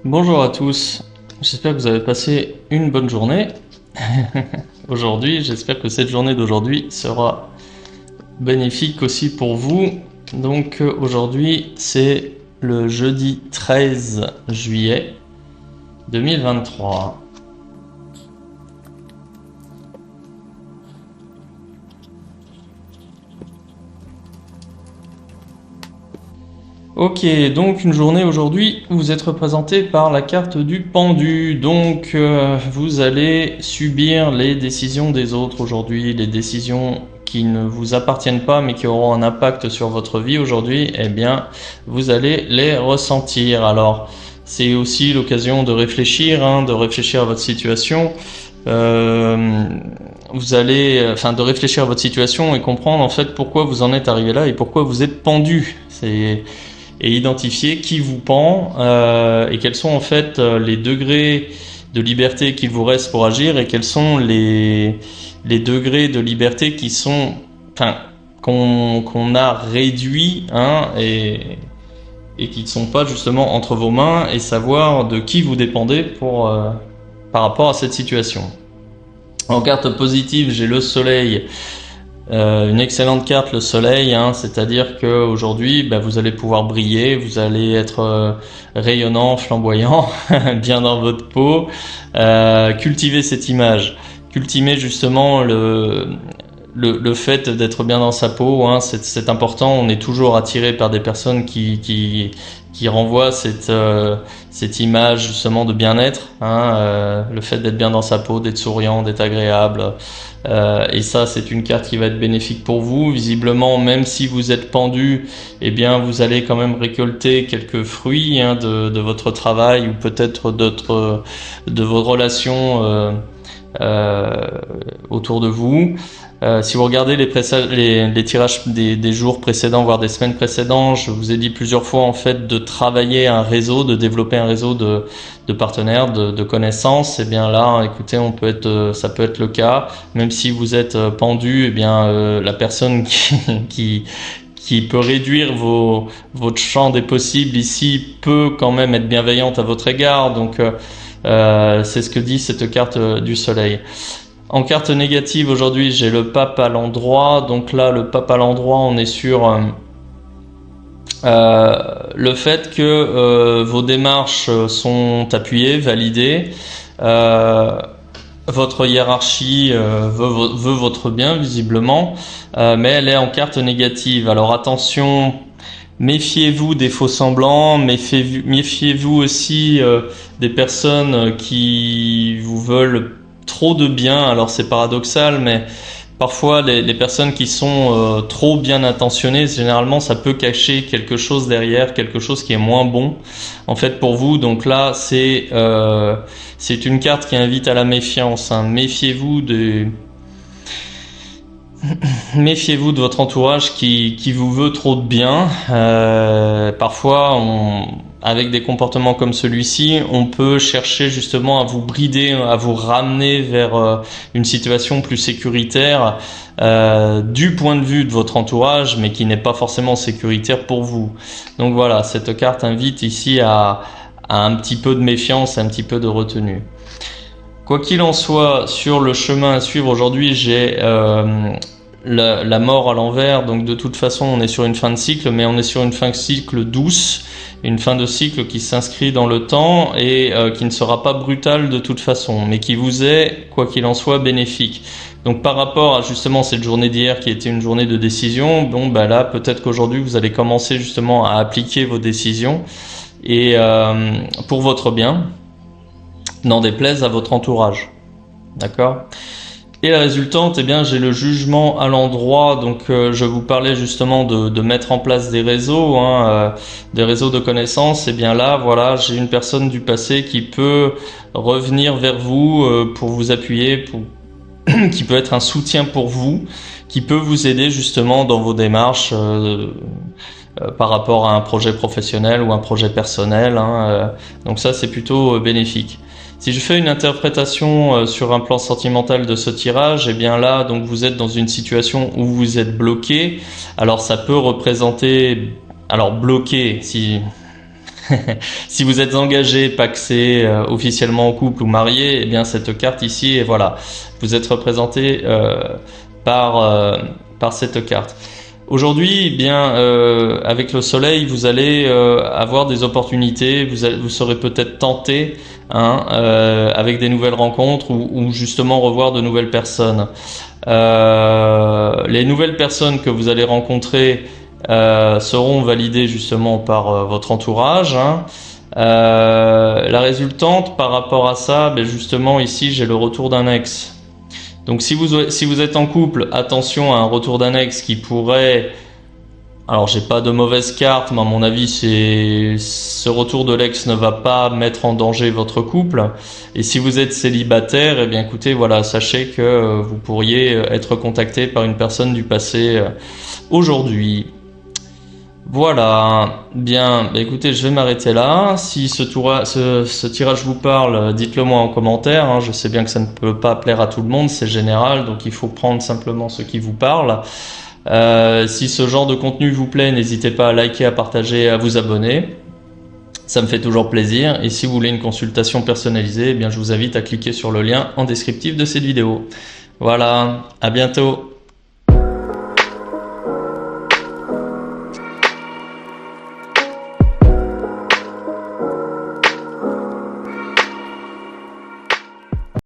Bonjour à tous, j'espère que vous avez passé une bonne journée. Aujourd'hui, j'espère que cette journée d'aujourd'hui sera bénéfique aussi pour vous. Donc aujourd'hui, c'est le jeudi 13 juillet 2023. Ok, donc une journée aujourd'hui, vous êtes représenté par la carte du pendu. Donc vous allez subir les décisions des autres aujourd'hui, les décisions qui ne vous appartiennent pas mais qui auront un impact sur votre vie aujourd'hui, eh bien vous allez les ressentir. Alors c'est aussi l'occasion de réfléchir à votre situation. Vous allez, de réfléchir à votre situation et comprendre en fait pourquoi vous en êtes arrivé là et pourquoi vous êtes pendu. Et identifier qui vous pend et quels sont en fait les degrés de liberté qu'il vous reste pour agir et quels sont les degrés de liberté qui sont qu'on a réduits et qui ne sont pas justement entre vos mains, et savoir de qui vous dépendez pour par rapport à cette situation. En carte positive, j'ai le soleil. Une excellente carte, le soleil, c'est-à-dire que aujourd'hui, vous allez pouvoir briller, vous allez être rayonnant, flamboyant, bien dans votre peau. Cultivez cette image, cultivez justement le fait d'être bien dans sa peau, c'est important. On est toujours attiré par des personnes qui renvoient cette image justement de bien-être, le fait d'être bien dans sa peau, d'être souriant, d'être agréable. Et ça, c'est une carte qui va être bénéfique pour vous. Visiblement, même si vous êtes pendu, eh bien, vous allez quand même récolter quelques fruits de votre travail, ou peut-être de vos relations autour de vous. Si vous regardez les tirages des jours précédents, voire des semaines précédentes, je vous ai dit plusieurs fois en fait de travailler un réseau, de développer un réseau de partenaires, de connaissances. Et bien là, écoutez, ça peut être le cas. Même si vous êtes pendu, et bien la personne qui peut réduire votre champ des possibles ici peut quand même être bienveillante à votre égard. Donc c'est ce que dit cette carte du soleil. En carte négative aujourd'hui, j'ai le pape à l'endroit. Donc là, le pape à l'endroit, on est sur le fait que vos démarches sont appuyées, validées. Votre hiérarchie veut votre bien, visiblement, mais elle est en carte négative. Alors attention, méfiez-vous des faux semblants, méfiez-vous aussi des personnes qui vous veulent trop de bien. Alors c'est paradoxal, mais parfois les personnes qui sont trop bien intentionnées, généralement ça peut cacher quelque chose derrière, quelque chose qui est moins bon en fait pour vous. Donc là c'est une carte qui invite à la méfiance, Méfiez-vous de votre entourage qui vous veut trop de bien. Parfois, avec des comportements comme celui-ci, on peut chercher justement à vous brider, à vous ramener vers une situation plus sécuritaire du point de vue de votre entourage, mais qui n'est pas forcément sécuritaire pour vous. Donc voilà, cette carte invite ici à un petit peu de méfiance, un petit peu de retenue. Quoi qu'il en soit, sur le chemin à suivre aujourd'hui, j'ai la mort à l'envers. Donc de toute façon, on est sur une fin de cycle, mais on est sur une fin de cycle douce, une fin de cycle qui s'inscrit dans le temps et qui ne sera pas brutale de toute façon, mais qui vous est, quoi qu'il en soit, bénéfique. Donc par rapport à justement cette journée d'hier qui était une journée de décision, là peut-être qu'aujourd'hui vous allez commencer justement à appliquer vos décisions et pour votre bien, n'en déplaise à votre entourage. D'accord ? Et la résultante, j'ai le jugement à l'endroit. Donc je vous parlais justement de mettre en place des réseaux, des réseaux de connaissances. Et bien là, voilà, j'ai une personne du passé qui peut revenir vers vous pour vous appuyer, qui peut être un soutien pour vous, qui peut vous aider justement dans vos démarches par rapport à un projet professionnel ou un projet personnel. Donc ça, c'est plutôt bénéfique. Si je fais une interprétation sur un plan sentimental de ce tirage, là, donc vous êtes dans une situation où vous êtes bloqué. Alors ça peut représenter, bloqué, si Si vous êtes engagé, pacsé, officiellement en couple ou marié, eh bien cette carte ici, et voilà, vous êtes représenté par cette carte. Aujourd'hui, eh bien, avec le soleil, vous allez avoir des opportunités, vous serez peut-être tenté, avec des nouvelles rencontres ou justement revoir de nouvelles personnes. Les nouvelles personnes que vous allez rencontrer seront validées justement par votre entourage. La résultante par rapport à ça, ben justement ici j'ai le retour d'un ex. Donc si vous êtes en couple, attention à un retour d'un ex qui pourrait... Alors j'ai pas de mauvaise carte, mais à mon avis ce retour de l'ex ne va pas mettre en danger votre couple. Et si vous êtes célibataire, eh bien écoutez, voilà, sachez que vous pourriez être contacté par une personne du passé aujourd'hui. Voilà, bien, bah écoutez, je vais m'arrêter là. Si ce tirage vous parle, dites-le moi en commentaire. Je sais bien que ça ne peut pas plaire à tout le monde, c'est général, donc il faut prendre simplement ce qui vous parle. Si ce genre de contenu vous plaît, n'hésitez pas à liker, à partager, à vous abonner. Ça me fait toujours plaisir. Et si vous voulez une consultation personnalisée, eh bien je vous invite à cliquer sur le lien en descriptif de cette vidéo. Voilà, à bientôt.